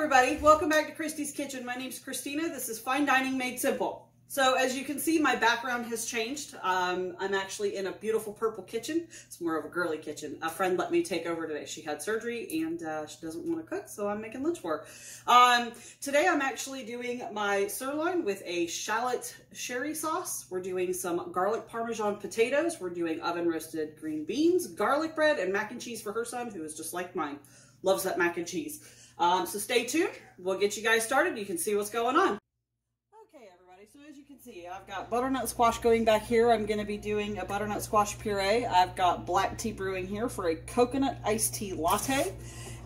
everybody, welcome back to Christy's Kitchen. My name's Christina. This is Fine Dining Made Simple. So as you can see, my background has changed. I'm actually in a beautiful purple kitchen. It's more of a girly kitchen. A friend let me take over today. She had surgery and she doesn't want to cook, so I'm making lunch for her. Today I'm actually doing my sirloin with a shallot sherry sauce. We're doing some garlic parmesan potatoes. We're doing oven roasted green beans, garlic bread, and mac and cheese for her son, who is just like mine. Loves that mac and cheese. So stay tuned. We'll get you guys started. You can see what's going on. Okay, everybody. So as you can see, I've got butternut squash going back here. I'm going to be doing a butternut squash puree. I've got black tea brewing here for a coconut iced tea latte.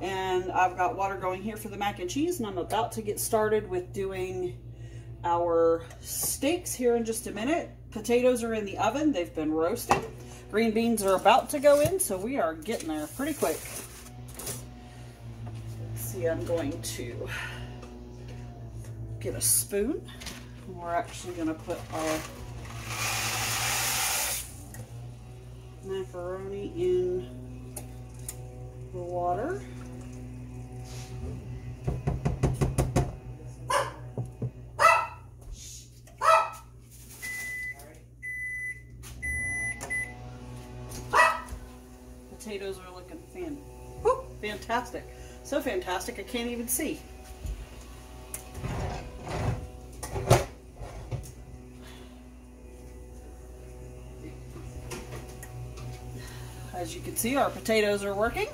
And I've got water going here for the mac and cheese. And I'm about to get started with doing our steaks here in just a minute. Potatoes are in the oven. They've been roasted. Green beans are about to go in. So we are getting there pretty quick. I'm going to get a spoon. We're actually going to put our macaroni in the water. Potatoes are looking fantastic. So fantastic, I can't even see. As you can see, our potatoes are working.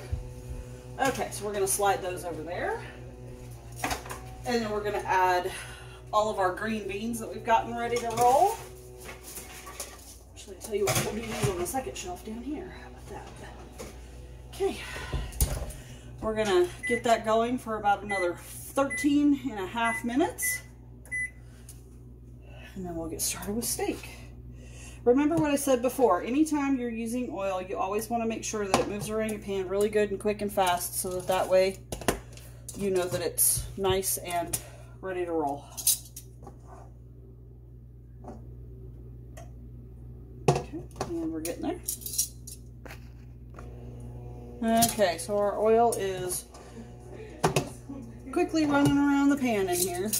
Okay, so we're going to slide those over there. And then we're going to add all of our green beans that we've gotten ready to roll. Actually, I'll tell you what, we'll do these on the second shelf down here. How about that? Okay. We're gonna get that going for about another 13.5 minutes. And then we'll get started with steak. Remember what I said before, anytime you're using oil, you always wanna make sure that it moves around your pan really good and quick and fast so that way you know that it's nice and ready to roll. Okay, and we're getting there. Okay, so our oil is quickly running around the pan in here.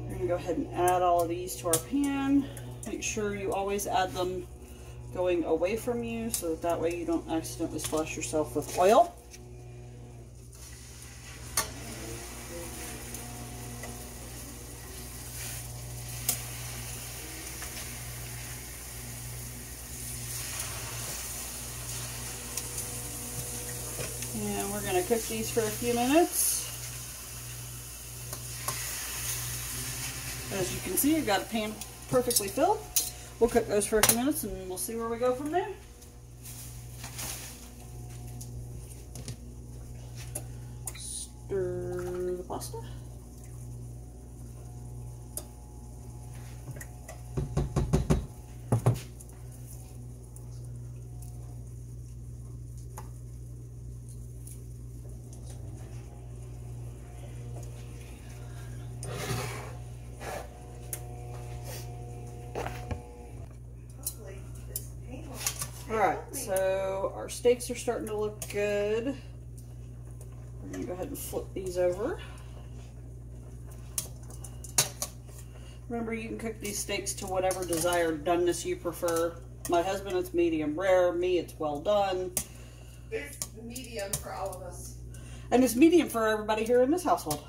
We're going to go ahead and add all of these to our pan. Make sure you always add them going away from you so that way you don't accidentally splash yourself with oil. And we're going to cook these for a few minutes. As you can see, I've got a pan perfectly filled. We'll cook those for a few minutes and we'll see where we go from there. Stir the pasta. Alright, so our steaks are starting to look good. We're going to go ahead and flip these over. Remember, you can cook these steaks to whatever desired doneness you prefer. My husband, it's medium rare. Me, it's well done. It's medium for all of us. And it's medium for everybody here in this household.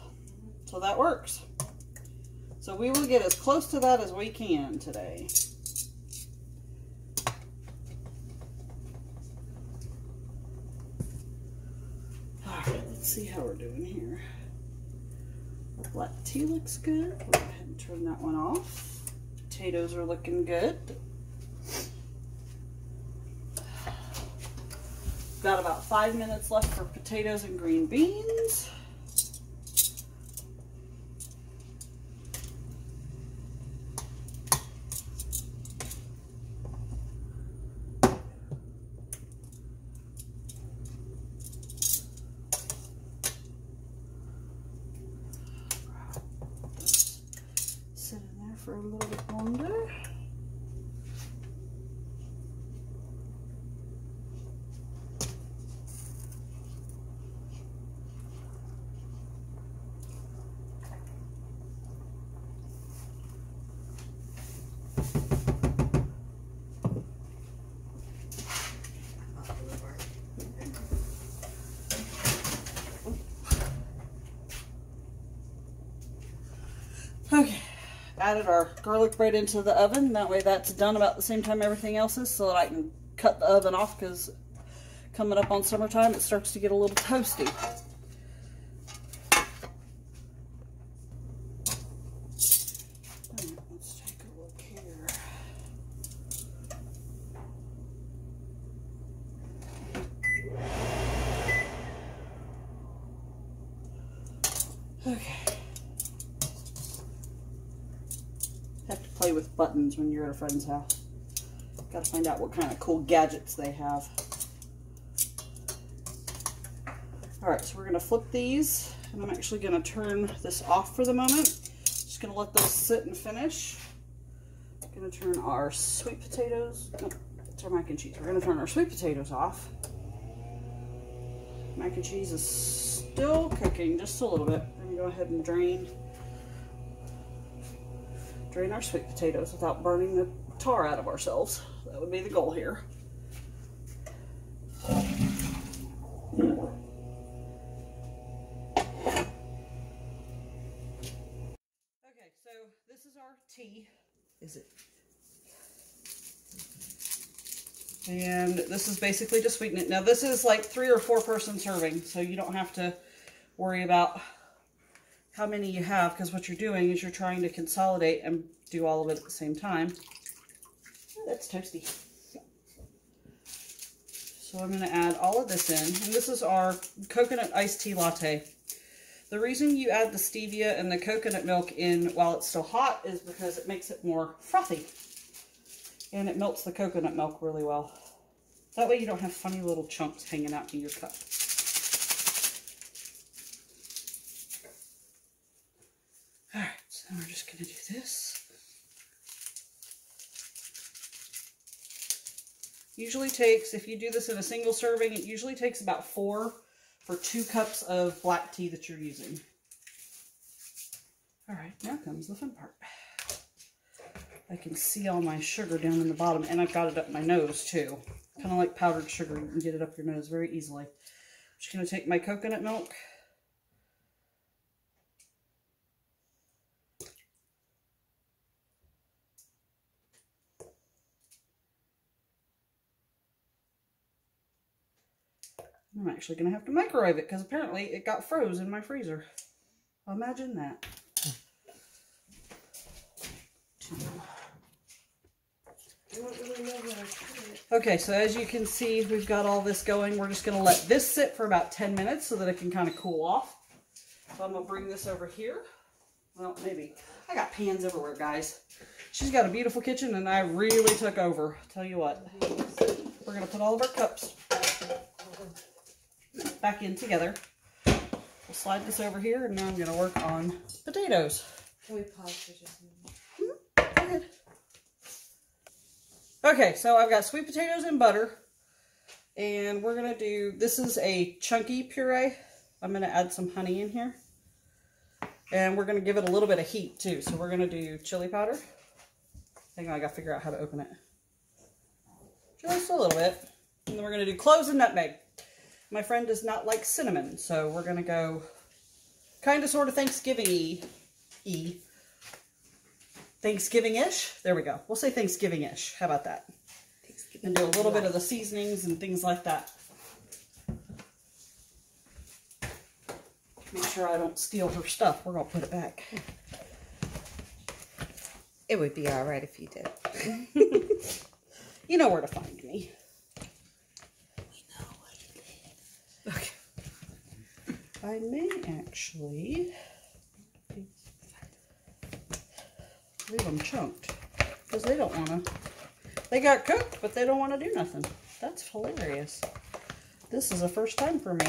So that works. So we will get as close to that as we can today. Let's see how we're doing here. Black tea looks good. We'll go ahead and turn that one off. Potatoes are looking good. Got about 5 minutes left for potatoes and green beans. For a little bit longer. added our garlic bread into the oven. That way that's done about the same time everything else is, so that I can cut the oven off, because coming up on summertime it starts to get a little toasty. Let's take a look here. Okay. Have to play with buttons when you're at a friend's house. Got to find out what kind of cool gadgets they have. Alright, so we're going to flip these, and I'm actually going to turn this off for the moment. Just going to let those sit and finish. Going to turn our sweet potatoes, nope, it's our mac and cheese. We're going to turn our sweet potatoes off. Mac and cheese is still cooking just a little bit. We're going to go ahead and drain our sweet potatoes without burning the tar out of ourselves. That would be the goal here. Okay, so this is our tea. Is it? And this is basically to sweeten it. Now this is like 3 or 4 person serving, so you don't have to worry about how many you have, because what you're doing is you're trying to consolidate and do all of it at the same time. Oh, that's toasty. So I'm going to add all of this in, and this is our coconut iced tea latte. The reason you add the stevia and the coconut milk in while it's still hot is because it makes it more frothy, and it melts the coconut milk really well. That way you don't have funny little chunks hanging out in your cup. Alright, so we're just going to do this. Usually takes, if you do this in a single serving, it usually takes about 4 for 2 cups of black tea that you're using. Alright, now comes the fun part. I can see all my sugar down in the bottom, and I've got it up my nose too. Kind of like powdered sugar, you can get it up your nose very easily. I'm just going to take my coconut milk. I'm actually going to have to microwave it because apparently it got froze in my freezer. Imagine that. Okay, so as you can see, we've got all this going. We're just going to let this sit for about 10 minutes so that it can kind of cool off. So I'm going to bring this over here. Well, maybe. I got pans everywhere, guys. She's got a beautiful kitchen, and I really took over. Tell you what. We're going to put all of our cups back in together. We'll slide this over here, and now I'm going to work on potatoes. Can we pause for just a minute? Go ahead. Okay, so I've got sweet potatoes and butter, and we're going to do, this is a chunky puree. I'm going to add some honey in here, and we're going to give it a little bit of heat too. So we're going to do chili powder. Hang on, I got to figure out how to open it. Just a little bit. And then we're going to do cloves and nutmeg. My friend does not like cinnamon, so we're going to go kind of sort of Thanksgiving-y. Thanksgiving-ish? There we go. We'll say Thanksgiving-ish. How about that? And do a little bit of the seasonings and things like that. Make sure I don't steal her stuff. We're going to put it back. It would be all right if you did. You know where to find me. Okay. I may actually leave them chunked because they don't want to. They got cooked, but they don't want to do nothing. That's hilarious. This is a first time for me.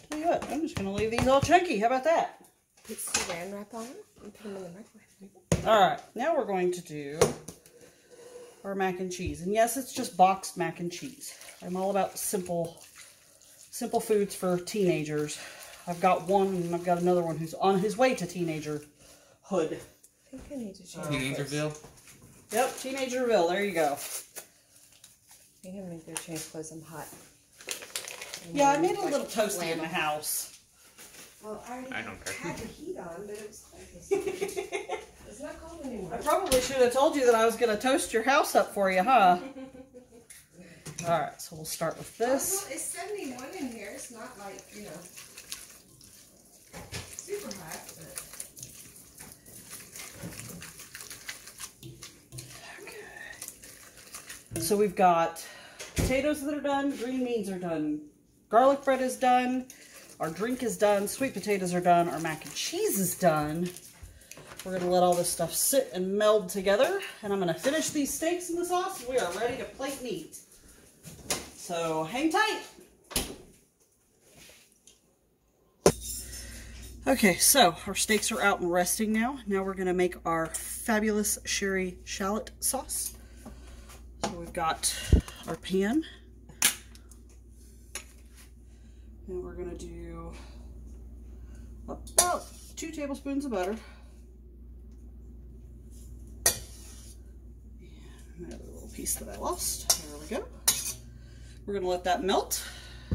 Tell you what, I'm just going to leave these all chunky. How about that? Put saran wrap on and put them in the microwave. Alright, now we're going to do our mac and cheese. And yes, it's just boxed mac and cheese. I'm all about simple foods for teenagers. I've got one, and I've got another one who's on his way to teenagerhood. I think I need to change Teenagerville? Yep, Teenagerville. There you go. I think I'm going to go change clothes. I'm hot. Yeah, I made a little toasty in the house. Well, I already don't care. had the heat on, but it was cold. It's not cold anymore. I probably should have told you that I was going to toast your house up for you, huh? Alright, so we'll start with this. Well, it's 71 in here. It's not like, you know, super hot, but... Okay. So we've got potatoes that are done, green beans are done, garlic bread is done, our drink is done, sweet potatoes are done, our mac and cheese is done. We're going to let all this stuff sit and meld together, and I'm going to finish these steaks in the sauce, and we are ready to plate meat. So hang tight. Okay, so our steaks are out and resting now. Now we're going to make our fabulous sherry shallot sauce. So we've got our pan. And we're going to do about 2 tablespoons of butter. And another little piece that I lost. There we go. We're going to let that melt.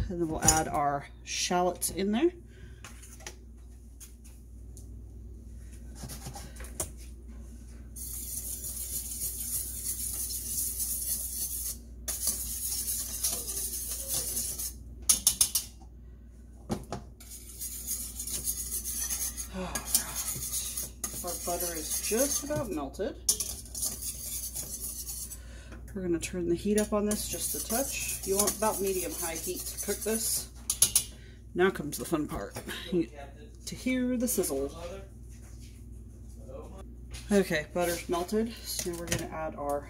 And then we'll add our shallots in there. Our butter is just about melted. We're going to turn the heat up on this just a touch. You want about medium-high heat to cook this. Now comes the fun part. To hear the sizzle. Okay, butter's melted. So now we're going to add our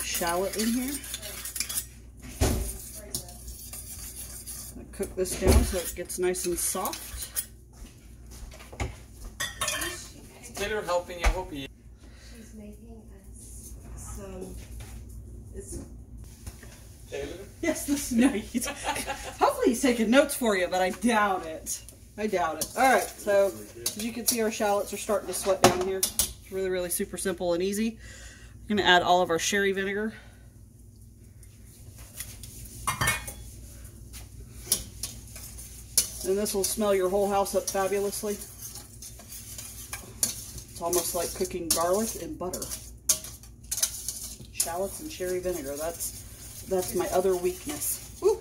shallot in here. Cook this down so it gets nice and soft. They're helping you, hope you. She's making us some... Yes, this no. Hopefully he's taking notes for you, but I doubt it. I doubt it. All right, so as you can see, our shallots are starting to sweat down here. It's really, really super simple and easy. We're going to add all of our sherry vinegar. And this will smell your whole house up fabulously. It's almost like cooking garlic in butter. Shallots and sherry vinegar. That's my other weakness. Woo!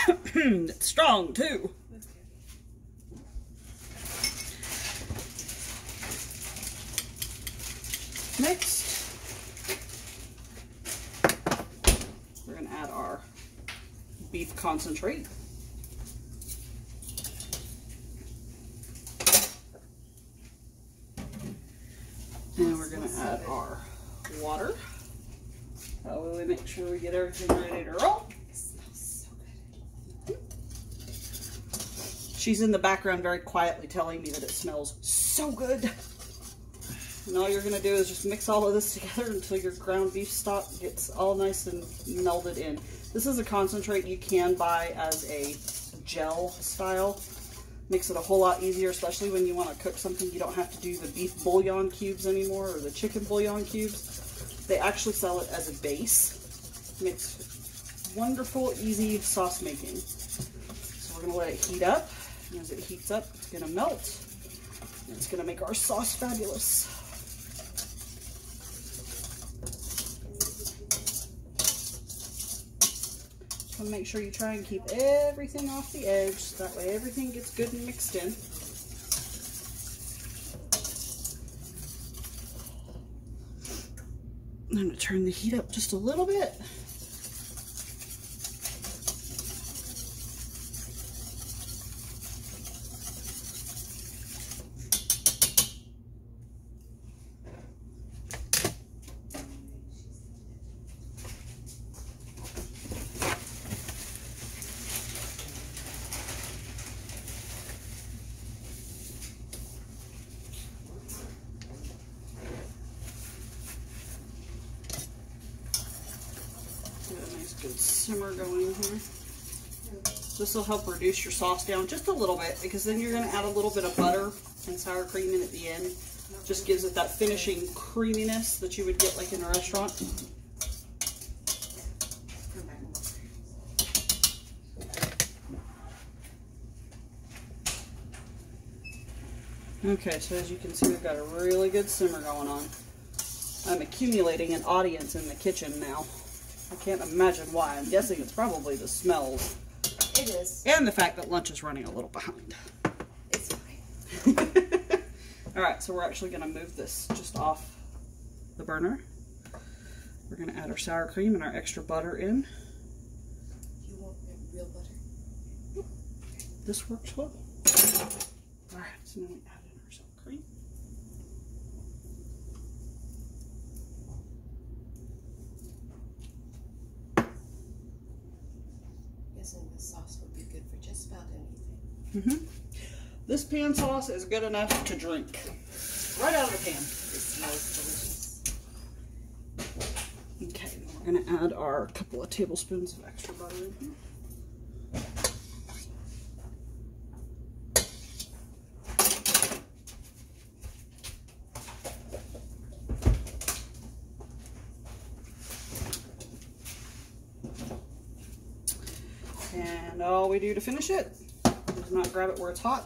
It's strong too. Next, we're going to add our beef concentrate. And we're going to add our water. That way we make sure we get everything ready to roll. It smells so good. She's in the background very quietly telling me that it smells so good. And all you're going to do is just mix all of this together until your ground beef stock gets all nice and melded in. This is a concentrate you can buy as a gel style. Makes it a whole lot easier, especially when you want to cook something. You don't have to do the beef bouillon cubes anymore or the chicken bouillon cubes. They actually sell it as a base. Makes wonderful, easy sauce making. So we're going to let it heat up. And as it heats up, it's going to melt. And it's going to make our sauce fabulous. So make sure you try and keep everything off the edge, so that way everything gets good and mixed in. I'm going to turn the heat up just a little bit. Good simmer going here. This will help reduce your sauce down just a little bit, because then you're going to add a little bit of butter and sour cream in at the end. Just gives it that finishing creaminess that you would get like in a restaurant. Okay, so as you can see, we've got a really good simmer going on. I'm accumulating an audience in the kitchen now. I can't imagine why. I'm guessing it's probably the smells. It is. And the fact that lunch is running a little behind. It's fine. Alright, so we're actually going to move this just off the burner. We're going to add our sour cream and our extra butter in. You want real butter? This works well. Alright, so now we add in our sour cream. Guessing the sauce would be good for just about anything. This pan sauce is good enough to drink. Right out of the pan. It smells delicious. Okay, we're going to add our couple of tablespoons of extra butter in here. And all we do to finish it is not grab it where it's hot.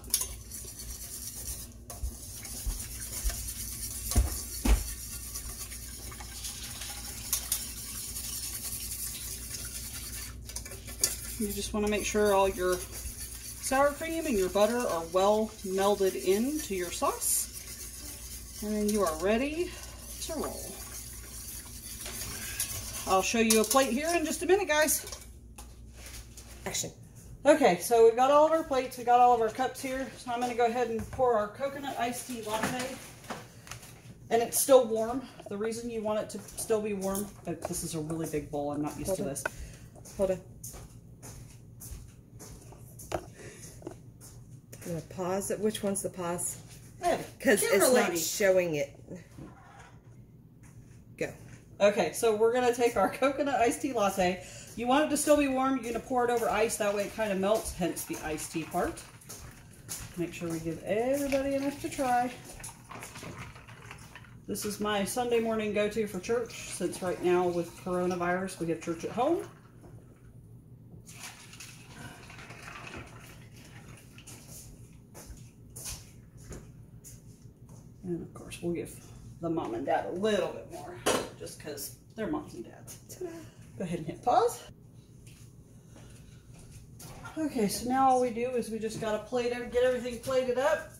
You just want to make sure all your sour cream and your butter are well melded into your sauce. And then you are ready to roll. I'll show you a plate here in just a minute, guys. Action. Okay, so we've got all of our plates, we've got all of our cups here, so I'm going to go ahead and pour our coconut iced tea latte. And it's still warm. The reason you want it to still be warm, this is a really big bowl, I'm not used to this. Hold on. I'm going to pause it. Which one's the pause? Because it's not showing it. Go. Okay, so we're going to take our coconut iced tea latte. You want it to still be warm, you're going to pour it over ice, that way it kind of melts, hence the iced tea part. Make sure we give everybody enough to try. This is my Sunday morning go-to for church, since right now with coronavirus we have church at home. And of course we'll give the mom and dad a little bit more, just because they're moms and dads. Go ahead and hit pause. Okay, so now all we do is we just gotta get everything plated up.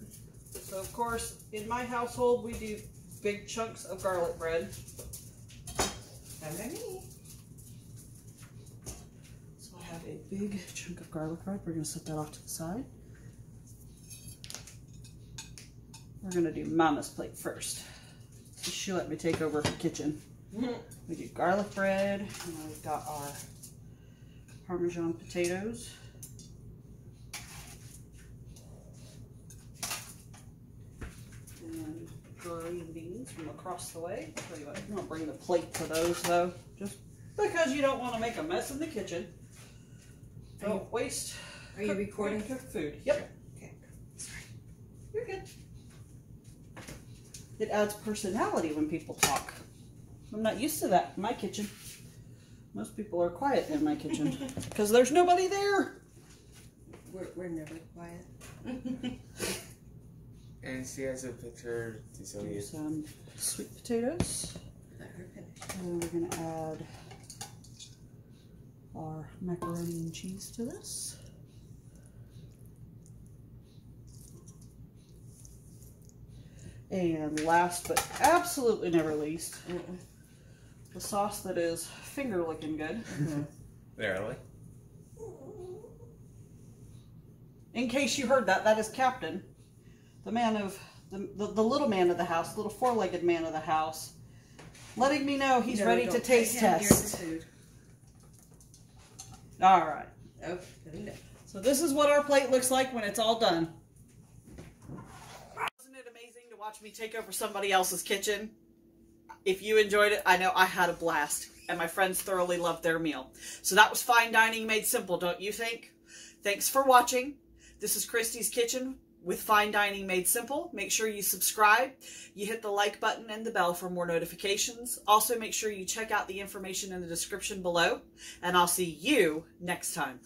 So of course, in my household, we do big chunks of garlic bread. So I have a big chunk of garlic bread. We're gonna set that off to the side. We're gonna do Mama's plate first. So she let me take over her kitchen. We do garlic bread, and then we've got our Parmesan potatoes. And green beans from across the way. I'll tell you what, I'm gonna bring the plate to those though, just because you don't want to make a mess in the kitchen. Don't waste. Are you recording? Cooked food. Yep. Okay. Sorry. You're good. It adds personality when people talk. I'm not used to that in my kitchen. Most people are quiet in my kitchen because there's nobody there. We're never quiet. And she has a picture to show you. Some sweet potatoes. And we're going to add our macaroni and cheese to this. And last but absolutely never least, the sauce that is finger looking good. Verily. In case you heard that, that is Captain, the man of the little man of the house, little four-legged man of the house, letting me know he's ready to taste test. All right. Oh, so this is what our plate looks like when it's all done. Wasn't it amazing to watch me take over somebody else's kitchen? If you enjoyed it, I know I had a blast, and my friends thoroughly loved their meal. So that was fine dining made simple, don't you think? Thanks for watching. This is Christy's Kitchen with Fine Dining Made Simple. Make sure you subscribe. You hit the like button and the bell for more notifications. Also, make sure you check out the information in the description below, and I'll see you next time.